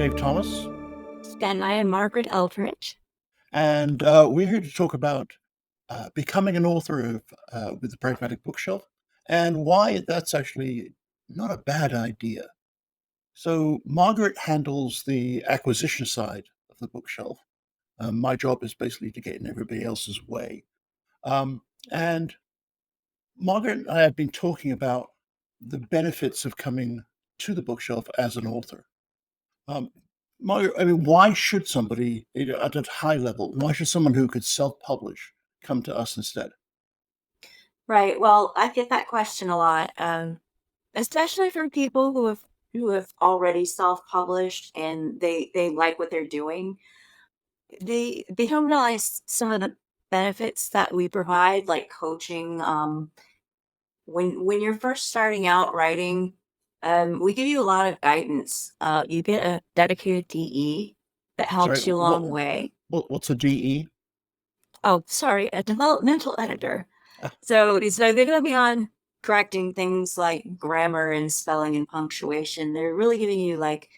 Dave Thomas, And I am Margaret Eldridge. and we're here to talk about becoming an author with the Pragmatic Bookshelf and why that's actually not a bad idea. So, Margaret handles the acquisition side of the bookshelf. My job is basically to get in everybody else's way. Um, and Margaret and I have been talking about the benefits of coming to the bookshelf as an author. Um, I mean, why should somebody at a high level, why should someone who could self-publish come to us instead? Right. Well, I get that question a lot, especially from people who have already self-published and they like what they're doing. They don't realize some of the benefits that we provide, like coaching. When you're first starting out writing, we give you a lot of guidance. You get a dedicated DE that Sorry, helps you along the way. what's a DE? Oh, sorry, a developmental editor. Ah, So they're going to be on correcting things like grammar and spelling and punctuation. They're really giving you like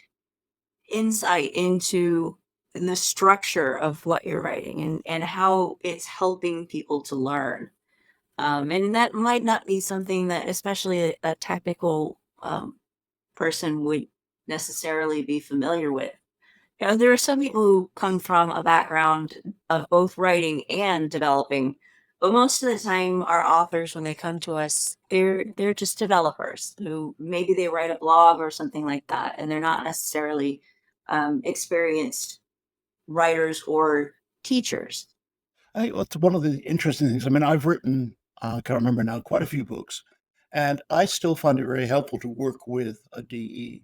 insight into the structure of what you're writing and how it's helping people to learn. And that might not be something that, especially a technical person, would necessarily be familiar with. There are some people who come from a background of both writing and developing, but most of the time, our authors, when they come to us, they're just developers who maybe they write a blog or something like that, and they're not necessarily experienced writers or teachers. I think that's one of the interesting things. I mean, I've written, I can't remember now, quite a few books, and I still find it very helpful to work with a DE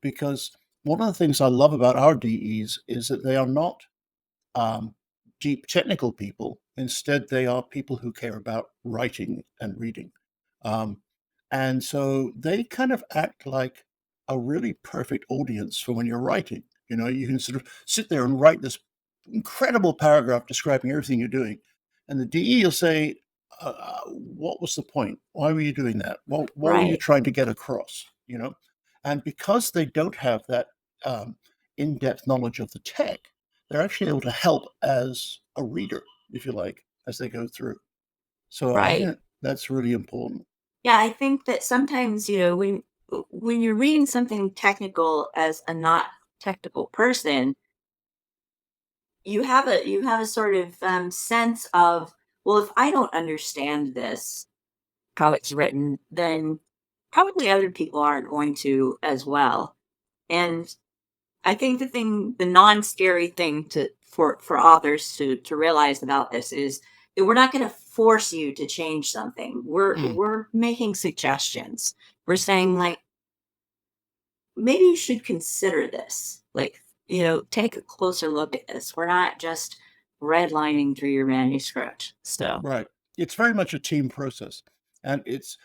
because one of the things I love about our DEs is that they are not um, deep technical people. Instead, they are people who care about writing and reading. Um, and so they kind of act like a really perfect audience for when you're writing. You know, you can sort of sit there and write this incredible paragraph describing everything you're doing. And the DE will say, what was the point? Why were you doing that? What were you Right, trying to get across? You know, and because they don't have that in-depth knowledge of the tech, they're actually able to help as a reader, if you like, as they go through. So I right. think that's really important. Yeah, I think that sometimes, when you're reading something technical as a not technical person, you have a sort of sense of, well, if I don't understand this, how it's written, then probably other people aren't going to as well. And I think the non-scary thing for authors to realize about this is that we're not going to force you to change something. Mm. We're making suggestions. We're saying like, maybe you should consider this. Like, take a closer look at this. We're not just redlining through your manuscript. So, Right. It's very much a team process, and it's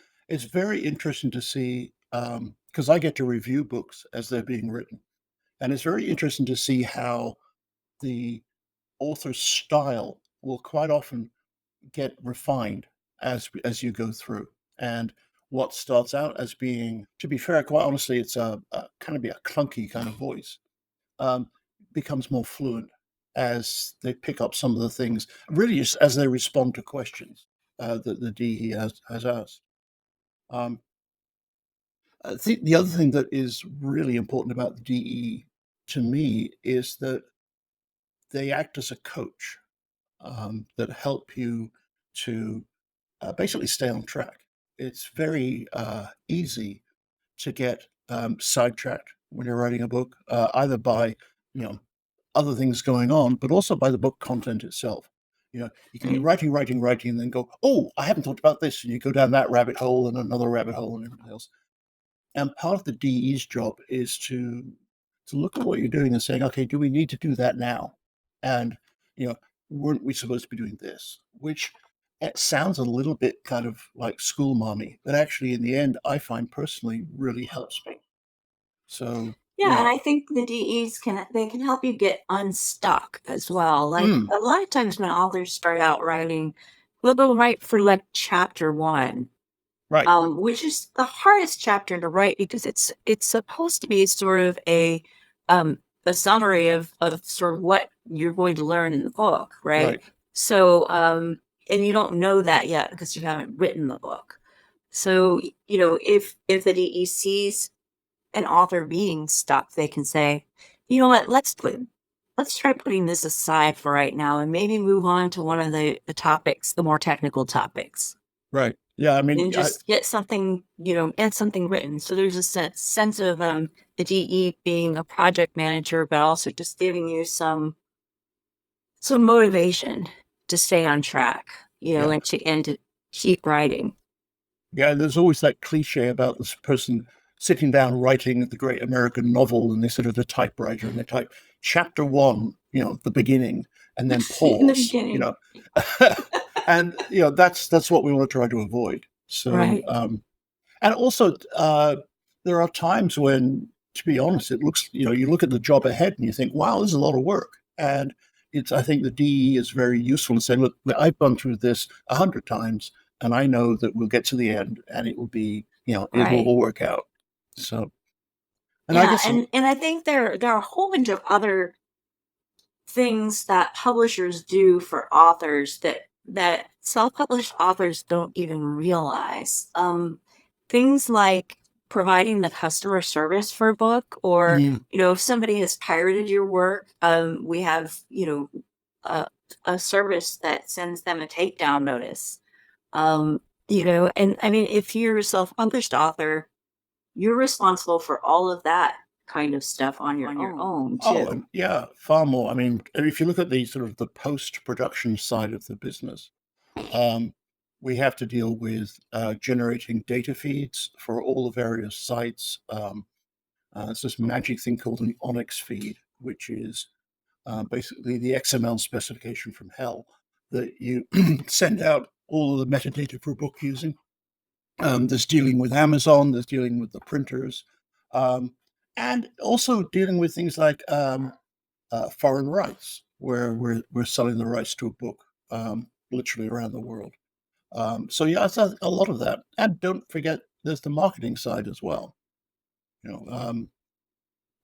very interesting to see because I get to review books as they're being written, and it's very interesting to see how the author's style will quite often get refined as you go through. And what starts out as being, to be fair, quite honestly, it's a kind of be a clunky kind of voice, um, becomes more fluent as they pick up some of the things, really just as they respond to questions that the DE has asked. Um, I think the other thing that is really important about the DE to me is that they act as a coach that help you to basically stay on track. It's very easy to get sidetracked when you're writing a book, either by you know other things going on, but also by the book content itself. You know, you can be right. writing, writing, writing, and then go, "Oh, I haven't thought about this," and you go down that rabbit hole and another rabbit hole and everything else. And part of the DE's job is to look at what you're doing and saying, "Okay, do we need to do that now?" And you know, weren't we supposed to be doing this? Which it sounds a little bit kind of like school mommy, but actually, in the end, I find personally really helps me. So, you Yeah, and know, I think the DEs can help you get unstuck as well. Like mm, a lot of times when authors start out writing, we'll go right for like chapter one, right, which is the hardest chapter to write because it's supposed to be sort of a a summary of sort of what you're going to learn in the book, right? Right. So, and you don't know that yet because you haven't written the book. So, if the DE sees an author being stuck, they can say, you know what, let's try putting this aside for right now and maybe move on to one of the topics, the more technical topics, Right. Yeah. I mean, and just get something, get something written. So there's a sense of the DE being a project manager, but also just giving you some motivation to stay on track, yeah. and to keep writing. Yeah. There's always that cliche about this person sitting down writing the great American novel, and they sit at a typewriter and they type chapter one, the beginning, and then In the pause, beginning, and that's what we want to try to avoid. So, right? and also, there are times when, to be honest, it looks, you look at the job ahead and you think, wow, this is a lot of work. And I think the DE is very useful in saying, look, I've gone through this 100 times and I know that we'll get to the end and it will be, it will Right. all work out. So, and I Yeah, guess, and I think there are a whole bunch of other things that publishers do for authors that self-published authors don't even realize. Things like providing the customer service for a book, or mm, if somebody has pirated your work, we have a, a service that sends them a takedown notice. Um, and I mean, if you're a self-published author, you're responsible for all of that kind of stuff on your own oh, and too. yeah, far more. I mean, if you look at the sort of the post-production side of the business, Um, we have to deal with generating data feeds for all the various sites. It's this magic thing called an Onyx feed, which is basically the XML specification from hell that you send out all of the metadata for a book using. There's dealing with Amazon, there's dealing with the printers, um, and also dealing with things like foreign rights, where we're selling the rights to a book literally around the world. So yeah, it's a lot of that, and don't forget there's the marketing side as well. You know,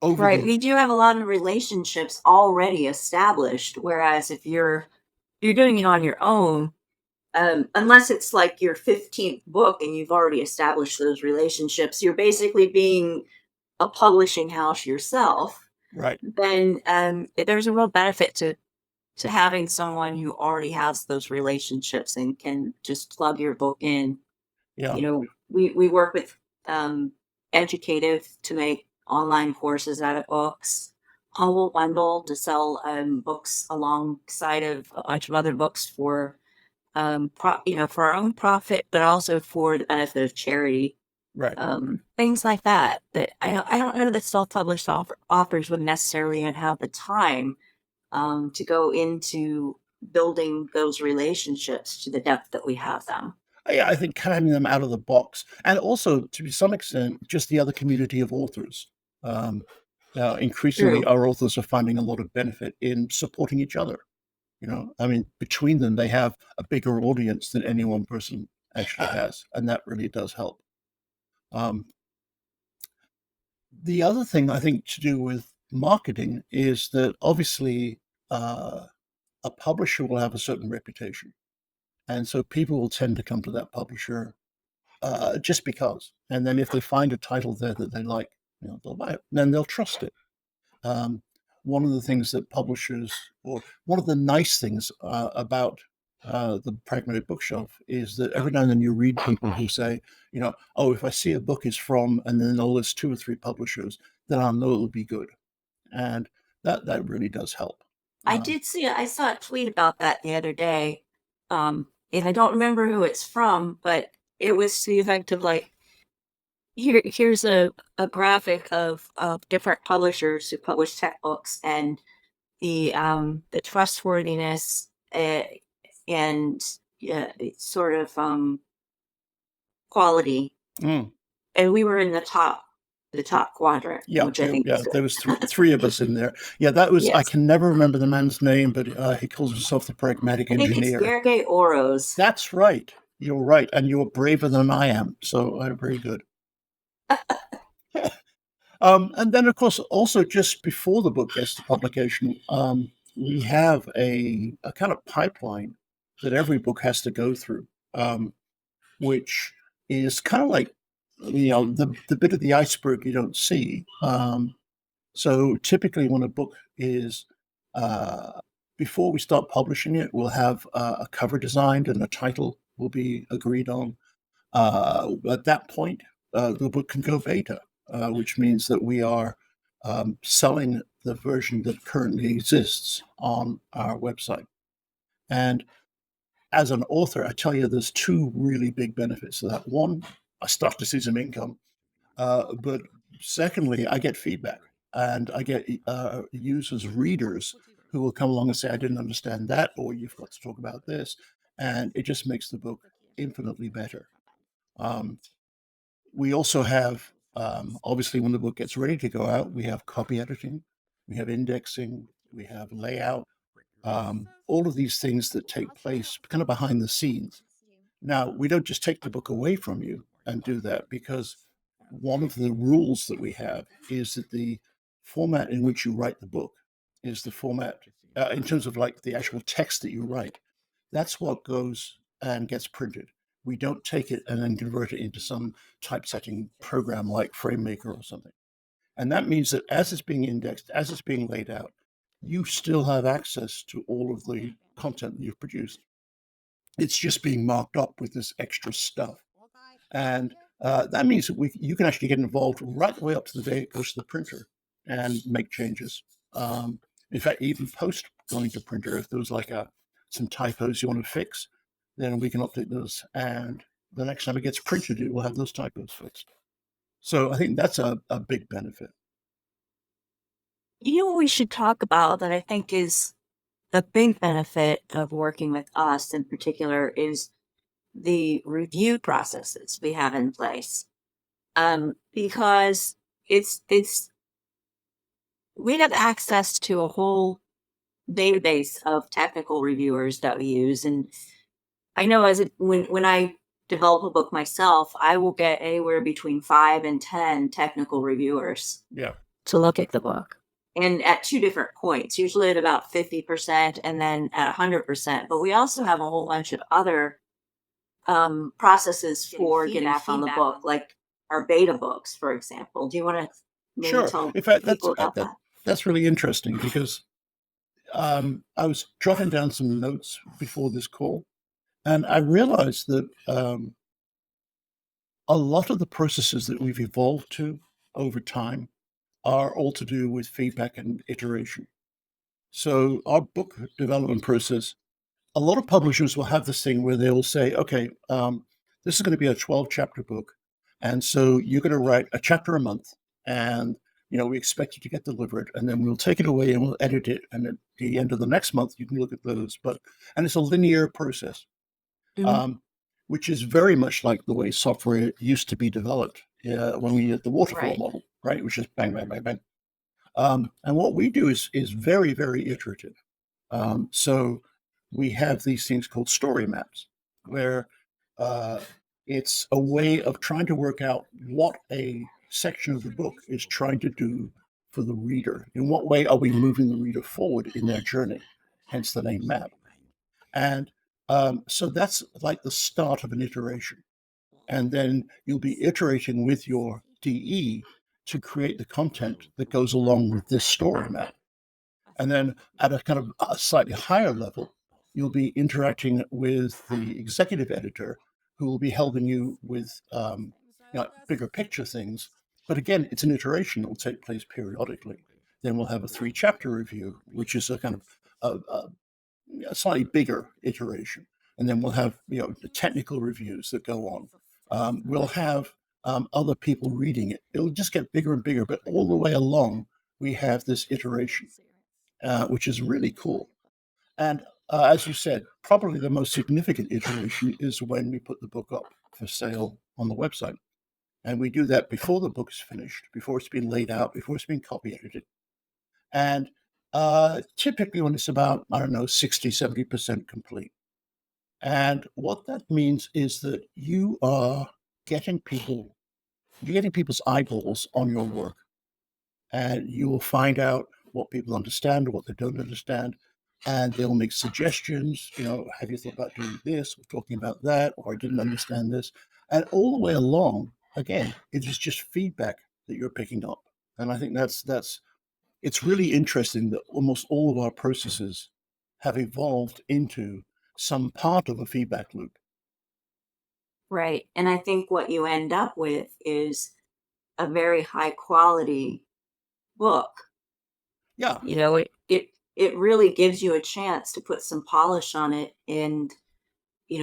over Right. the We do have a lot of relationships already established, whereas if you're doing it on your own, unless it's like your 15th book and you've already established those relationships, you're basically being a publishing house yourself. right, Then there's a real benefit to having someone who already has those relationships and can just plug your book in. yeah, We work with Educative to make online courses out of books. Humble Bundle to sell books alongside of a bunch of other books for for our own profit, but also for the benefit of charity. right. Things like that. That I don't know that self-published authors would necessarily even have the time to go into building those relationships to the depth that we have them. Yeah, I think cutting them out of the box, and also to some extent, just the other community of authors. Um, Now, increasingly, True. our authors are finding a lot of benefit in supporting each other. I mean, between them, they have a bigger audience than any one person actually has, and that really does help. Um, the other thing I think to do with marketing is that obviously uh, a publisher will have a certain reputation, and so people will tend to come to that publisher just because. And then if they find a title there that they like, they'll buy it. And then they'll trust it. Um, One of the things that publishers, or one of the nice things about the Pragmatic Bookshelf, is that every now and then you read people who say, oh, if I see a book is from, and then they'll list two or three publishers, then I'll know it'll be good, and that really does help. Um, I saw a tweet about that the other day. And I don't remember who it's from, but it was to the effect of like, here's a graphic of different publishers who publish tech books, and the trustworthiness and sort of quality, mm, and we were in the top quadrant, yeah, which I think is there good. was three of us in there. Yeah, that was. I Yes, can never remember the man's name, but he calls himself the Pragmatic I think it's Engineer. Sergey Oros. That's right. You're right, and you're braver than I am. So very good. And then, of course, also just before the book gets to publication, we have a kind of pipeline that every book has to go through, which is kind of like the bit of the iceberg you don't see. So typically, when a book is uh, before we start publishing it, we'll have a cover designed and a title will be agreed on. At that point, the book can go beta, which means that we are selling the version that currently exists on our website. And as an author, I tell you, there's two really big benefits to that. One, I start to see some income, but secondly, I get feedback and I get users, readers who will come along and say, I didn't understand that, or you've got to talk about this. And it just makes the book infinitely better. Um, we also have, obviously, when the book gets ready to go out, we have copy editing, we have indexing, we have layout, all of these things that take place kind of behind the scenes. Now, we don't just take the book away from you and do that because one of the rules that we have is that the format in which you write the book is the format in terms of like the actual text that you write. That's what goes and gets printed. We don't take it and then convert it into some typesetting program like FrameMaker or something. And that means that as it's being indexed, as it's being laid out, you still have access to all of the content that you've produced. It's just being marked up with this extra stuff. And that means that you can actually get involved right the way up to the day it goes to the printer and make changes. Um, in fact, even post going to printer, if there was like some typos you want to fix, then we can update those. And the next time it gets printed, it will have those typos fixed. So I think that's a big benefit. You know what we should talk about that I think is the big benefit of working with us in particular is the review processes we have in place. Because it's we have access to a whole database of technical reviewers that we use. And I know when I develop a book myself, I will get anywhere between 5 and 10 technical reviewers Yeah. to look at the book. And at two different points, usually at about 50% and then at 100%. But we also have a whole bunch of other processes for getting back on the book, like our beta books, for example. Do you want to maybe Sure. tell In fact, people about that? that's really interesting because I was jotting down some notes before this call, and I realized that a lot of the processes that we've evolved to over time are all to do with feedback and iteration. So our book development process, a lot of publishers will have this thing where they will say, okay, this is going to be a 12 chapter book. And so you're going to write a chapter a month. And, we expect you to get delivered. And then we'll take it away and we'll edit it. And at the end of the next month, you can look at those. And it's a linear process, Mhm. um, which is very much like the way software used to be developed when we had the waterfall Right. model, right? Which is bang, bang, bang, bang. And what we do is very, very iterative. So we have these things called story maps, where uh, it's a way of trying to work out what a section of the book is trying to do for the reader. In what way are we moving the reader forward in their journey? Hence the name map. And so that's like the start of an iteration. And then you'll be iterating with your DE to create the content that goes along with this story map. And then at a kind of a slightly higher level, you'll be interacting with the executive editor who will be helping you with bigger picture things. But again, it's an iteration that will take place periodically. Then we'll have a 3 chapter review, which is a kind of a slightly bigger iteration. And then we'll have the technical reviews that go on. We'll have other people reading it. It'll just get bigger and bigger, but all the way along, we have this iteration, which is really cool. And as you said, probably the most significant iteration is when we put the book up for sale on the website. And we do that before the book is finished, before it's been laid out, before it's been copy edited. And typically when it's about, I don't know, 60, 70% complete. And what that means is that you're getting people's eyeballs on your work. and you will find out what people understand, what they don't understand, and they'll make suggestions. Have you thought about doing this or talking about that, or I didn't understand this? And all the way along, again, it is just feedback that you're picking up. And I think that's it's really interesting that almost all of our processes have evolved into some part of a feedback loop. Right. And I think what you end up with is a very high quality book. Yeah, It really gives you a chance to put some polish on it and,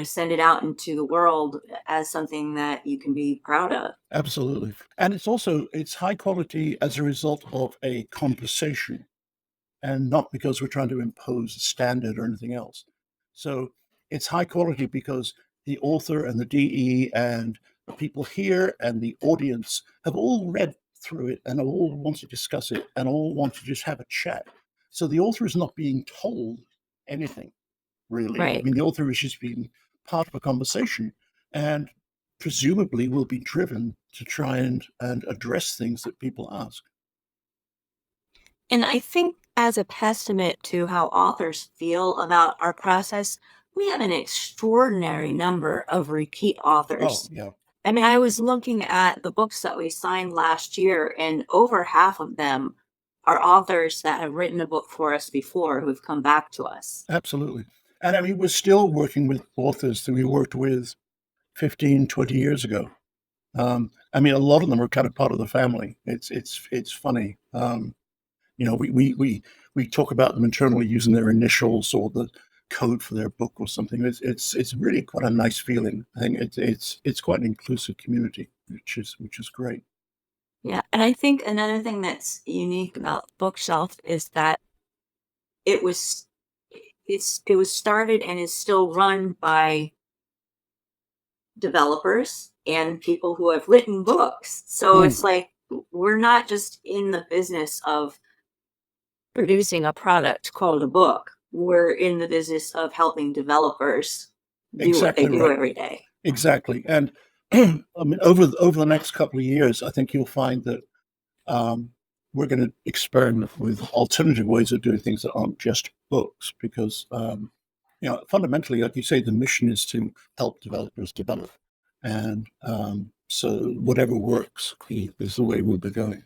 send it out into the world as something that you can be proud of. absolutely. And it's high quality as a result of a conversation, and not because we're trying to impose a standard or anything else. So it's high quality because the author and the DE and the people here and the audience have all read through it and all want to discuss it and all want to just have a chat. So the author is not being told anything, really. I Right. mean, the author is just being part of a conversation and presumably will be driven to try and address things that people ask. And I think as a testament to how authors feel about our process, we have an extraordinary number of repeat Oh, authors. yeah, I mean, I was looking at the books that we signed last year, and over half of them are authors that have written a book for us before who've come back to us. absolutely. And I mean, we're still working with authors that we worked with 15, 20 years ago. I mean, a lot of them are kind of part of the family. It's funny. We talk about them internally using their initials or the code for their book or something. It's really quite a nice feeling. I think it's quite an inclusive community, which is great. Yeah, and I think another thing that's unique about Bookshelf is that it was it was started and is still run by developers and people who have written books. So Mm, it's like we're not just in the business of producing a product called a book. We're in the business of helping developers do what they exactly do right. every day. Exactly. And I mean, over the next couple of years, I think you'll find that um, we're going to experiment with alternative ways of doing things that aren't just books, because fundamentally, like you say, the mission is to help developers develop, and so whatever works is the way we'll be going.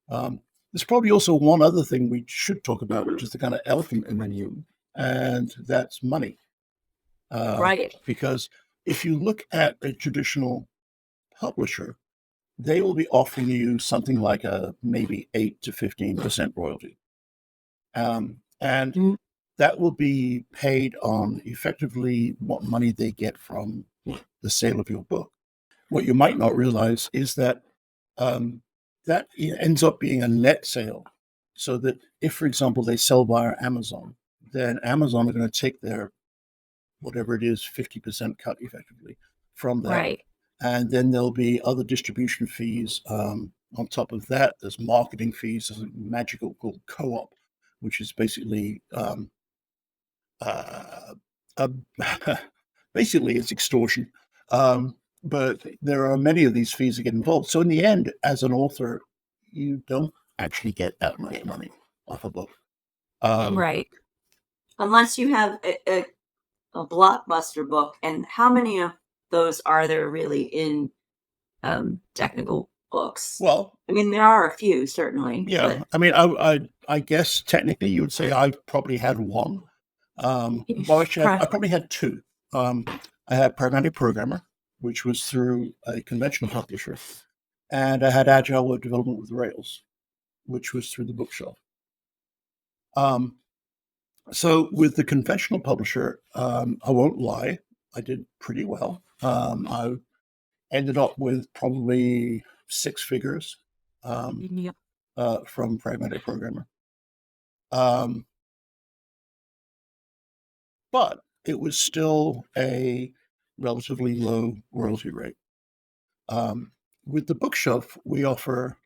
There's probably also one other thing we should talk about, which is the kind of elephant in the room, and that's money. Uh, Right. because if you look at a traditional publisher, they will be offering you something like a maybe 8 to 15% royalty. And Mm. that will be paid on effectively what money they get from the sale of your book. What you might not realize is that um, that ends up being a net sale. So that if, for example, they sell via Amazon, then Amazon are going to take their whatever it is, 50% cut effectively from that. Right. And then there'll be other distribution fees. On top of that, there's marketing fees. There's a magical called co-op, which is basically uh, uh, basically it's extortion. But there are many of these fees that get involved. So in the end, as an author, you don't actually get that much money off a book. Um, Right. Unless you have a blockbuster book, and how many of those are there really in technical books? well, I mean, there are a few certainly, yeah, but I mean, I guess technically you would say I've probably had one. Well, actually, I Pro- probably had two. Um, I had Pragmatic Programmer, which was through a conventional publisher, and I had Agile Web Development with Rails, which was through the Bookshelf. Um, so with the conventional publisher, I won't lie, I did pretty well. I ended up with probably six figures um, yeah. from Pragmatic Programmer. Um, but it was still a relatively low royalty rate. Um, with the bookshelf, we offer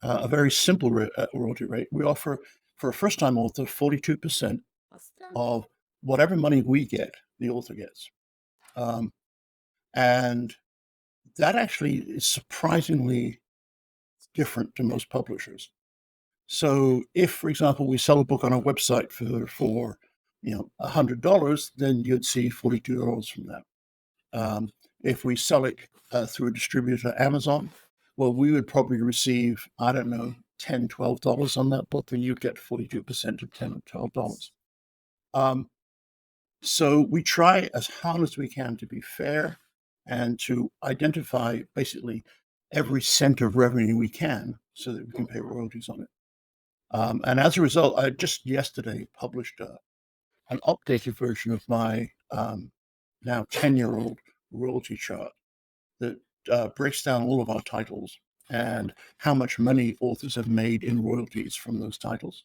a very simple royalty rate. We offer for a first time author 42% of whatever money we get, the author gets. Um, and that actually is surprisingly different to most publishers. So if, for example, we sell a book on our website for $100, then you'd see $42 from that. If we sell it through a distributor, Amazon, well, we would probably receive, I don't know, $10, $12 on that book, and you'd get 42% of $10 or $12. Um, so we try as hard as we can to be fair and to identify basically every cent of revenue we can so that we can pay royalties on it. And as a result, I just yesterday published an updated version of my now 10-year-old royalty chart that breaks down all of our titles and how much money authors have made in royalties from those titles.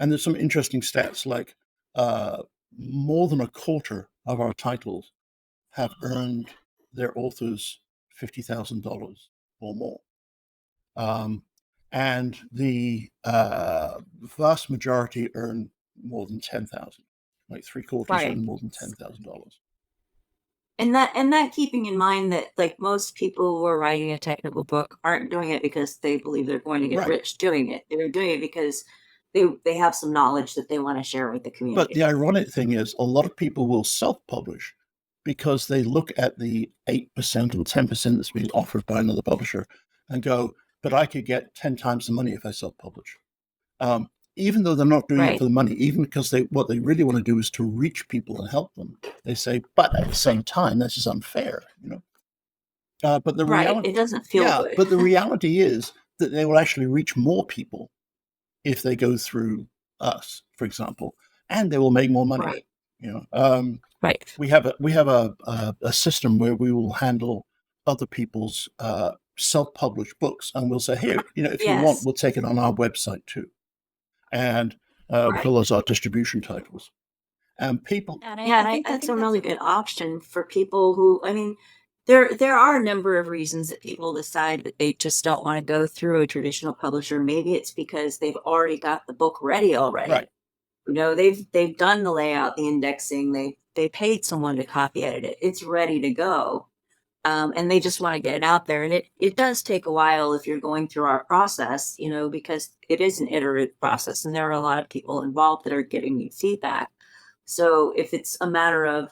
And there's some interesting stats like more than a quarter of our titles have earned their authors $50,000 or more. And the vast majority earn more than 10,000. Like three-quarters Right. earn more than $10,000. And that keeping in mind that like most people who are writing a technical book aren't doing it because they believe they're going to get Right. rich doing it. They're doing it because they have some knowledge that they want to share with the But the community. ironic thing is, a lot of people will self-publish because they look at the 8% or 10% that's being offered by another publisher and go, but I could get 10 times the money if I self-publish. Even though they're not doing it Right. for the money, even because what they really want to do is to reach people and help them. They say, but at the same time, this is unfair, But the Right. reality, It doesn't feel yeah, good. but the reality is that they will actually reach more people if they go through us, for example, and they will make more money. Right. You know, um, Right. we have a system where we will handle other people's self-published books, and we'll say, here, if you want, Yes. we'll take it on our website too, and Right. bill as our distribution titles. And people, Yeah, and I that's a really good option for people who, I mean, there are a number of reasons that people decide that they just don't want to go through a traditional publisher. Maybe it's because they've already got the book ready right? already. They've done the layout, the indexing, they paid someone to copy edit it. It's ready to go. And they just want to get it out there. And it does take a while if you're going through our process, because it is an iterative process and there are a lot of people involved that are giving you feedback. So if it's a matter of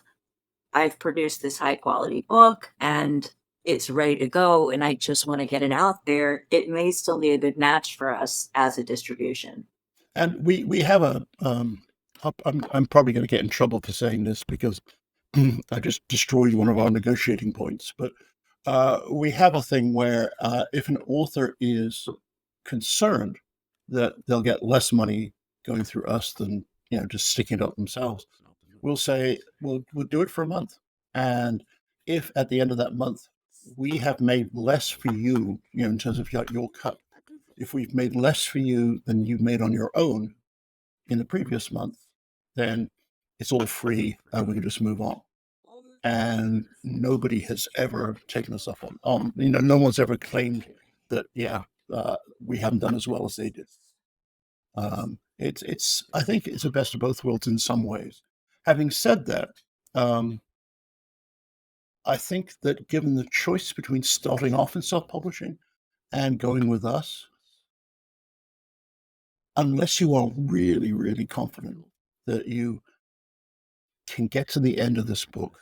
I've produced this high quality book and it's ready to go and I just want to get it out there, it may still be a good match for us as a distribution. And we have I'm probably going to get in trouble for saying this because I just destroyed one of our negotiating points. But we have a thing where if an author is concerned that they'll get less money going through us than just sticking it up themselves, we'll say we'll do it for a month, and if at the end of that month we have made less for you, in terms of your cut, if we've made less for you than you made on your own in the previous month, then it's all free and we can just move on. And nobody has ever taken us up on no one's ever claimed that, yeah, we haven't done as well as they did. It's I think it's the best of both worlds in some ways. Having said that, um, I think that given the choice between starting off in self-publishing and going with us, unless you are really, really confident that you can get to the end of this book,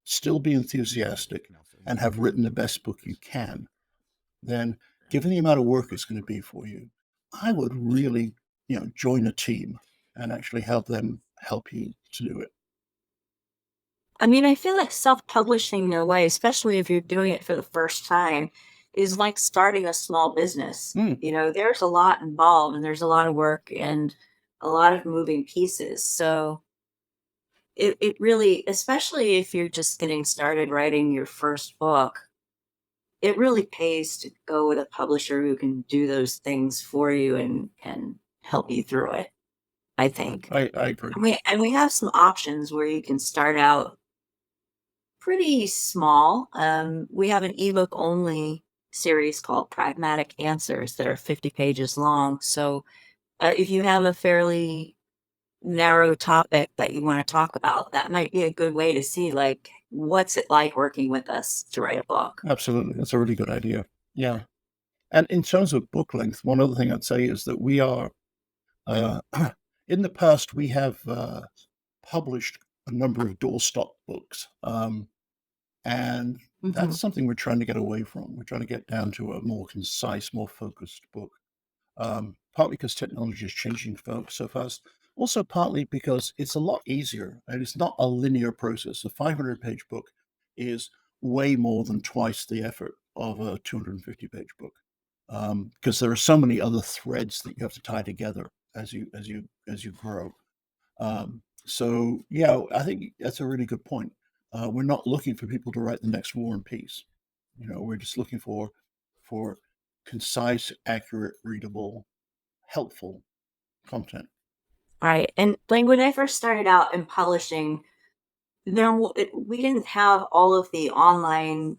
still be enthusiastic, and have written the best book you can, then given the amount of work it's going to be for you, I would really, join a team and actually help them help you to do it. I mean, I feel like self-publishing in a way, especially if you're doing it for the first time, is like starting a small business. Mm. There's a lot involved and there's a lot of work and a lot of moving pieces. So it really, especially if you're just getting started writing your first book, it really pays to go with a publisher who can do those things for you and help you through it, I think. I agree. And we have some options where you can start out pretty small. We have an ebook only series called Pragmatic Answers that are 50 pages long. So if you have a fairly narrow topic that you want to talk about, that might be a good way to see like what's it like working with us to write a book. Absolutely. That's a really good idea. Yeah. And in terms of book length, one other thing I'd say is that we are, uh, in the past, we have published a number of doorstop books. And Mhm. that's something we're trying to get away from. We're trying to get down to a more concise, more focused book. Partly because technology is changing so fast. Also, partly because it's a lot easier and it's not a linear process. A 500-page book is way more than twice the effort of a 250-page book, because there are so many other threads that you have to tie together as you grow. So yeah, I think that's a really good point. We're not looking for people to write the next War and Peace. We're just looking for concise, accurate, readable, helpful content. Right. And like when I first started out in publishing, we didn't have all of the online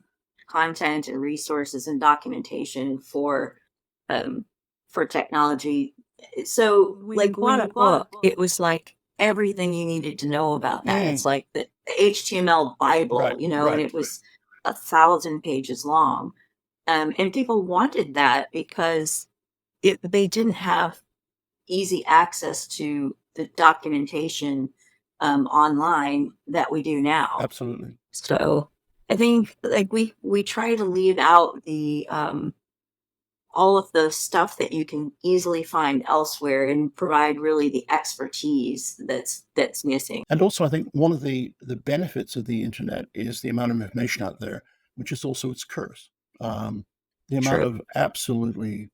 content and resources and documentation um for technology. So like when you bought a book, it was like everything you needed to know about that. Mm, It's like the HTML Bible, right, and right, it was 1,000 pages long. And people wanted that because they didn't have easy access to the documentation online that we do now. absolutely. So I think like we try to leave out the all of the stuff that you can easily find elsewhere and provide really the expertise that's missing. And also, I think one of the benefits of the internet is the amount of information out there, which is also its curse. The amount True. of absolutely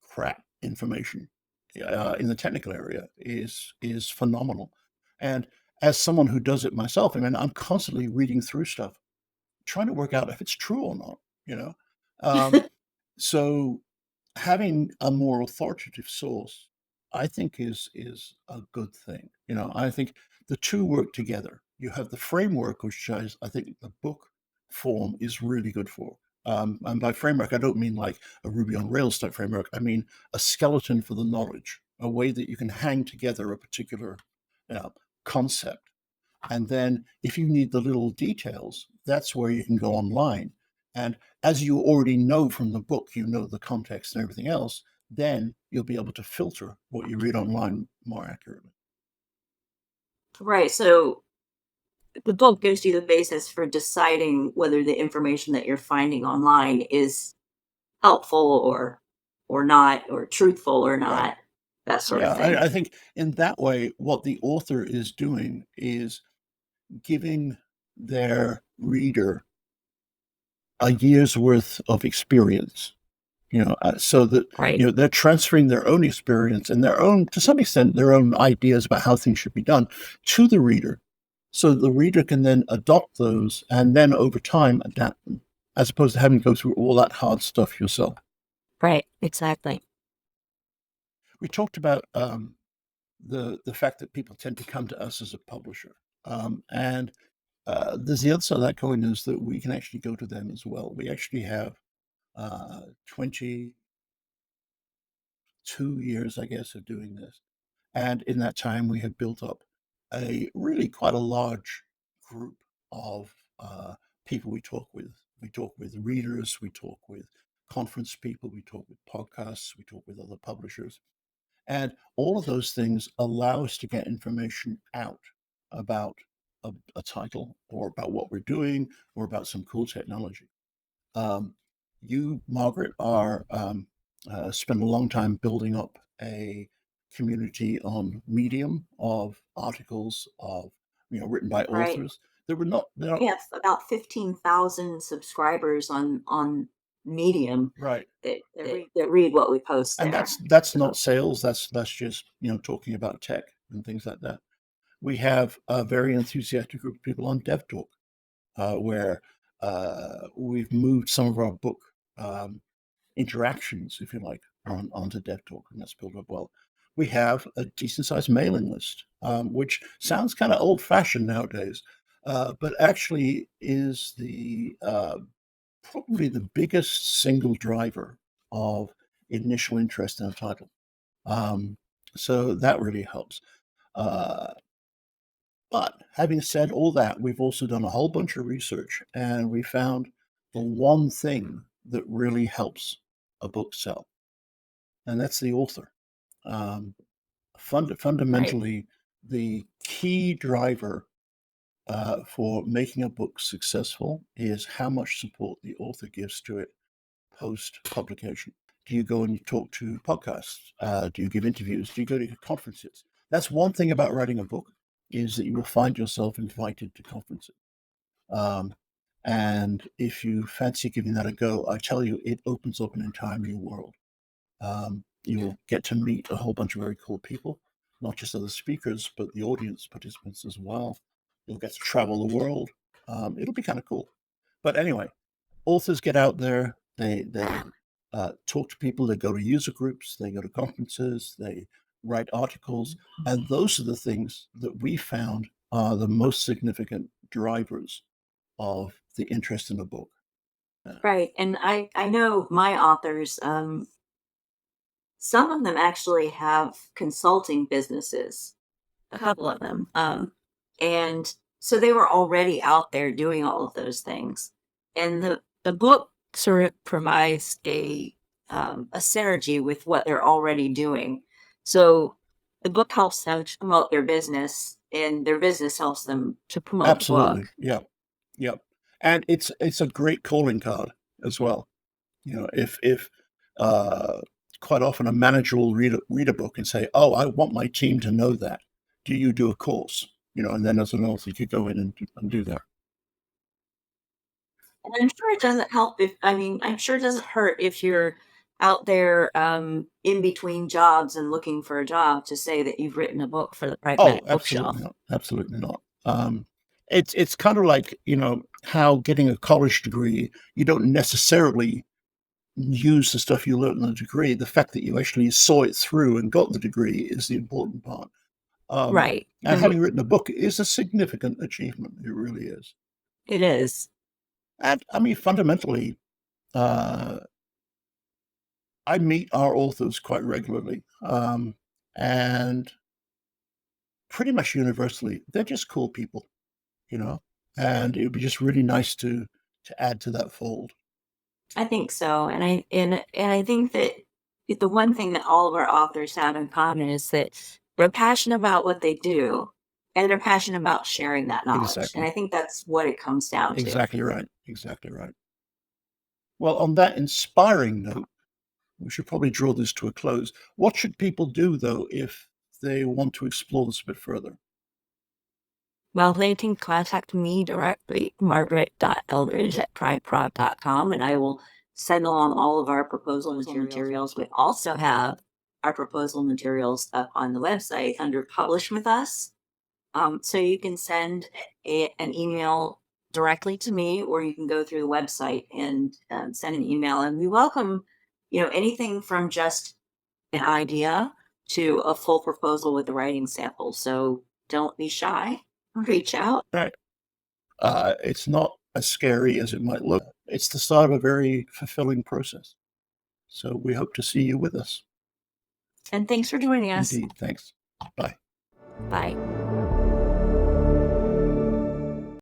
crap information in the technical area is phenomenal. And as someone who does it myself, I mean, I'm constantly reading through stuff, trying to work out if it's true or not. You know, um, so having a more authoritative source, I think is a good thing. I think the two work together. You have the framework, which I think the book form is really good for. And by framework, I don't mean like a Ruby on Rails type framework. I mean a skeleton for the knowledge, a way that you can hang together a particular uh, concept. And then if you need the little details, that's where you can go online. And as you already know from the book, you know the context and everything else, then you'll be able to filter what you read online more accurately. Right. So the book gives you the basis for deciding whether the information that you're finding online is helpful or not, or truthful or Right. not, that sort of Yeah. thing. I think in that way, what the author is doing is giving their reader a year's worth of experience. So that Right. they're transferring their own experience and their own, to some extent, their own ideas about how things should be done to the reader, so the reader can then adopt those and then over time adapt them, as opposed to having to go through all that hard stuff yourself. Right. Exactly. We talked about the fact that people tend to come to us as a publisher, and there's the other side of that coin is that we can actually go to them as well. We actually have 22 years, I guess, of doing this. And in that time, we have built up a really quite a large group of people we talk with. We talk with readers, we talk with conference people, we talk with podcasts, we talk with other publishers. And all of those things allow us to get information out about a title or about what we're doing or about some cool technology. Um, you, Margaret, are spend a long time building up a community on Medium of articles of written by Right. authors. They're not We have about 15,000 subscribers on Medium right, that read what we post and there. that's not So, sales. That's just talking about tech and things like that. We have a very enthusiastic group of people on DevTalk, where we've moved some of our book. Interactions, if you like, onto DevTalk, and that's built up well. We have a decent sized mailing list, which sounds kind of old fashioned nowadays, but actually is the probably the biggest single driver of initial interest in a title. Um, so that really helps. Uh, but having said all that, we've also done a whole bunch of research and we found the one thing that really helps a book sell, and that's the author. Um, Right. Fundamentally, the key driver for making a book successful is how much support the author gives to it post publication. Do you go and you talk to podcasts? Do you give interviews? Do you go to conferences? That's one thing about writing a book, is that you will find yourself invited to conferences. Um, and if you fancy giving that a go, I tell you, it opens up an entire new world. You'll get to meet a whole bunch of very cool people, not just other speakers, but the audience participants as well. You'll get to travel the world. It'll be kind of cool. But anyway, authors get out there. They talk to people. They go to user groups. They go to conferences. They write articles, and those are the things that we found are the most significant drivers of the interest in a book. Uh, Right. And I know my authors, some of them actually have consulting businesses, a couple of them. And so they were already out there doing all of those things. And the book sort of provides a synergy with what they're already doing. So the book helps them to promote their business, and their business helps them to promote the Absolutely, book. yeah, yep, and it's a great calling card as well. You know, if uh, quite often a manager will read a book and say, "Oh, I want my team to know that. Do you do a course?" You know, and then as an author, you could go in and do that. And I'm sure it doesn't help if, I mean, I'm sure it doesn't hurt if you're out there in between jobs and looking for a job to say that you've written a book for the Oh, Pragmatic absolutely Bookshelf. not. Absolutely not. It's kind of like, how getting a college degree, you don't necessarily use the stuff you learned in the degree. The fact that you actually saw it through and got the degree is the important part. Um, Right. and having written a book is a significant achievement. It really is. It is. And I mean, fundamentally, uh, I meet our authors quite regularly, and pretty much universally, they're just cool people, you know. And it would be just really nice to add to that fold. I think so. And I think that the one thing that all of our authors have in common is that we're passionate about what they do, and they're passionate about sharing that knowledge. And Exactly. I think that's what it comes down to. Exactly right. Exactly right. Well, on that inspiring note, we should probably draw this to a close. What should people do, though, if they want to explore this a bit further? Well, they can contact me directly, margaret.eldridge@prideprod.com, and I will send along all of our proposal materials. We also have our proposal materials up on the website under Publish with Us. So you can send an email directly to me, or you can go through the website and send an email. And we welcome, anything from just an idea to a full proposal with the writing sample. So don't be shy. Reach out. Right. It's not as scary as it might look. It's the start of a very fulfilling process. So we hope to see you with us. And thanks for joining us. Indeed. Thanks. Bye. Bye.